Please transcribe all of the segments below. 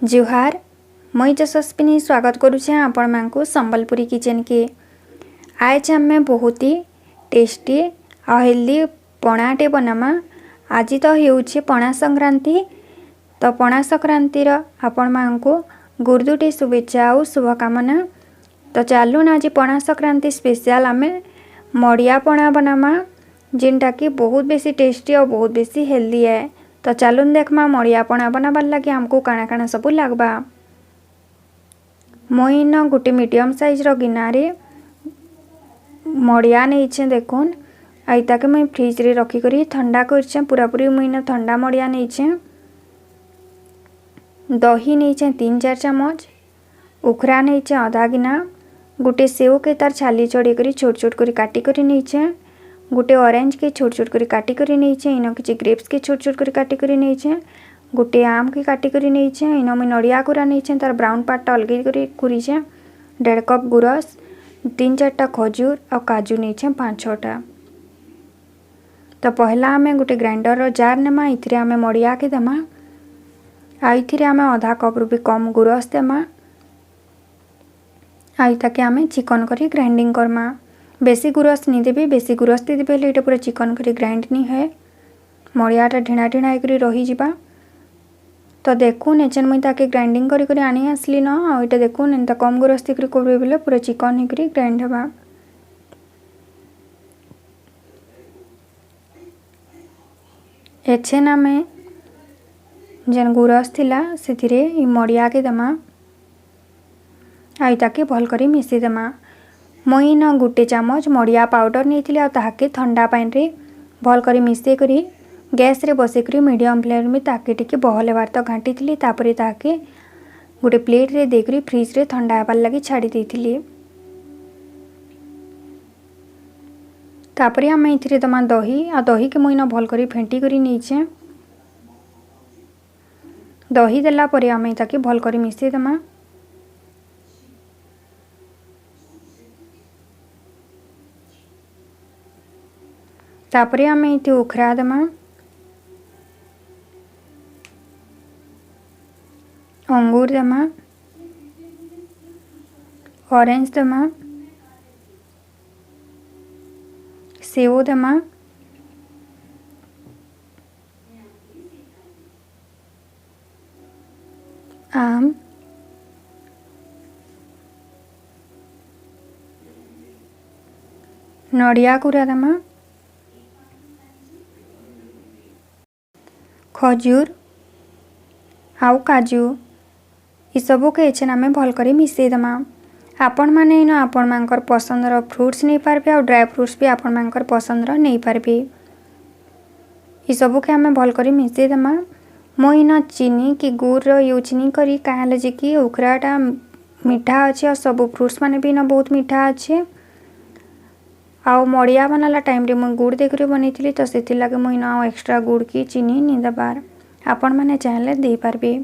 जुहार मुई यशस्विनी स्वागत करुचे आपण मानकु संबलपुरी किचन के। आज आम बहुत ही टेस्टी और हेल्दी पणाटे बनामा। आज तो होउछे पणा संक्रांति, तो पणा संक्रांतिर आपण मानकु गुरुदुटी शुभेच्छा और शुभकामना। तो चलून आज पणा संक्रांति स्पेशल आम मड़िया पणा बनामा, जिनटा कि बहुत बेसी टेस्टी और बहुत बेसी हेल्दी है। तो चलून देखमा मड़िया पणा बनाबार लगे आमको काଣା काଣା सब लगवा। मुइन गोटे मीडियम साइज रो गिनारे मड़िया नहीं देखुन। आइता के मुई फ्रिज रे रखी करी ठंडा करछे। पूरापूरी मुइन ठंडा मड़िया नहीं। दही नहीं 3-4 चम्मच, उखरा नहीं आधा गिना, गोटे सेव के तार छाली चढ़ी करी छोट छोट करी काटी करी नहीं, गोटे ऑरेंज के छोट छोट करी काटी करी नहीं, इन किसी ग्रेप्स के छोट छोट करी काटी करी नहीं, गोटे आम के काटी करी नहीं, इन मुई नड़िया कोरा नहीं तार ब्राउन पार्ट अलग करी कुरीचे, 1.5 कप गुरस, 3-4टा खजूर और काजू नहीं 5-6टा। तो पहला आम गोटे ग्राइंडर रो जार नेमा, इथिरे आम मड़िया के देमा। आइथिरे आम आधा कप रु भी कम गुरस देमा। आई ताके आम चिकन करी ग्राइंडिंग करमा। बेसी गुरस नहीं देबे, बेसी गुरस दे देबे ये पूरा चिकन करी ग्राइंड नहीं है। मड़ियाटा ढिणा ढिणा करी रही जिबा। तो देखुन एचन मुई ताके ग्राइंडिंग करी करी आनी आसली न। आ इटा देखुन एंता कम गुरस देकरी करबे बेले पूरा चिकन ही करी ग्राइंड हेबा। एछेन आमे जेन गुरस थिला सेथिरे इ मड़िया के दमा। आई ताके भल करी मिसी देमा। मुई न गोटे चामच मड़िया पाउडर नहीं आ ताके ठंडा पानी रे भल करी मिसे करी गैस रे बसे करी मीडियम फ्लेम में ताके टिके बहल हेबार तो घाटी थी। तापरे ताके गोटे प्लेट रे देकरी फ्रिज रे ठंडा हेबार लगी छाड़ी देथिली। तापरे आम इथिरे दमा दही। आ दही के मुई न भल करी फेंटी करी नीचे। दही देला परे आम ताके भल करी मिसे दमा। तापरे आम इति उखरा देमा, अंगूर देमा, ऑरेंज देमा, सेव देमा, आम, नड़िया कोरा देमा, खजूर आउ काजू इ सबू के एछन आमे भल करी मिसई देमा। आपण माने इन आपण मानकर पसंदर फ्रूट्स नहीं पारबे और ड्राई फ्रूट्स भी आपण मानकर पसंदर नहीं पारबे। इ सबू के आमे भल करी मिसई देमा। मो इन चीनी कि गुड़ रो यूज नहीं करी काहे जे कि उखराटा मीठा अच्छे और सब फ्रूट्स माने भी इन बहुत मीठा अच्छे। आउ मड़िया बनाला टाइम रे मुई गुड़ देकरी बनैथिली, तो सेति लागे मुई न एक्स्ट्रा गुड़ की चीनी नहीं देबार। आपण माने चाहले दे पारबे।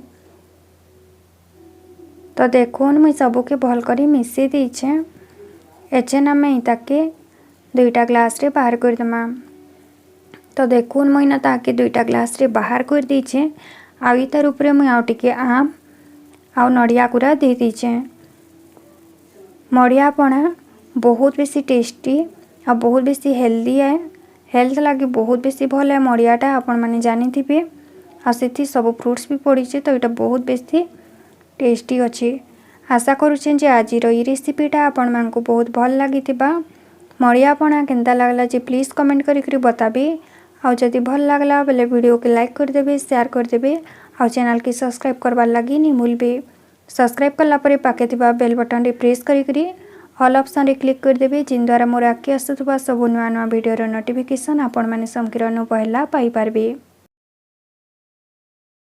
तो देखुन मुई सबू के भल करी मिसई देइछे। एछेन आमे ताके 2टा ग्लास रे बाहर कर देमा। तो देखुन मुई न ताके 2टा ग्लास रे बाहर कर देइछे। आ इतार ऊपर मुई आउ टिके आम आउ नड़िया कोरा दे देइछे। मड़िया पणा बहुत बेसी टेस्टी और बहुत बेसी हेल्दी है। हेल्थ लगी बहुत बेसी भल है मड़ियाटा, आपण माने जानी थिबे। आ सेठी सब फ्रूट्स भी पड़ीचे, तो इटा बहुत बेसी टेस्टी अच्छे। आशा करुछे जे आज इ रेसिपीटा आपण मानकु बहुत भल लागिथिबा। मड़िया पणा केनता लागला जे प्लीज कमेंट करी बताबे। आउ जदि भल लागला बेले वीडियो के लाइक कर देबे, शेयर कर देबे और चैनल के सब्सक्राइब करबार लगी नहीं भूलबे। सब्सक्राइब कला परे पाके थिबा बेल बटन रे प्रेस करी ऑल ऑप्शन रे क्लिक कर देबे, जिन द्वारा मोर आके आसुथबा सब नुआ नुआ वीडियो रो नोटिफिकेशन आपण माने समकिरनु पहला पाई पारबे।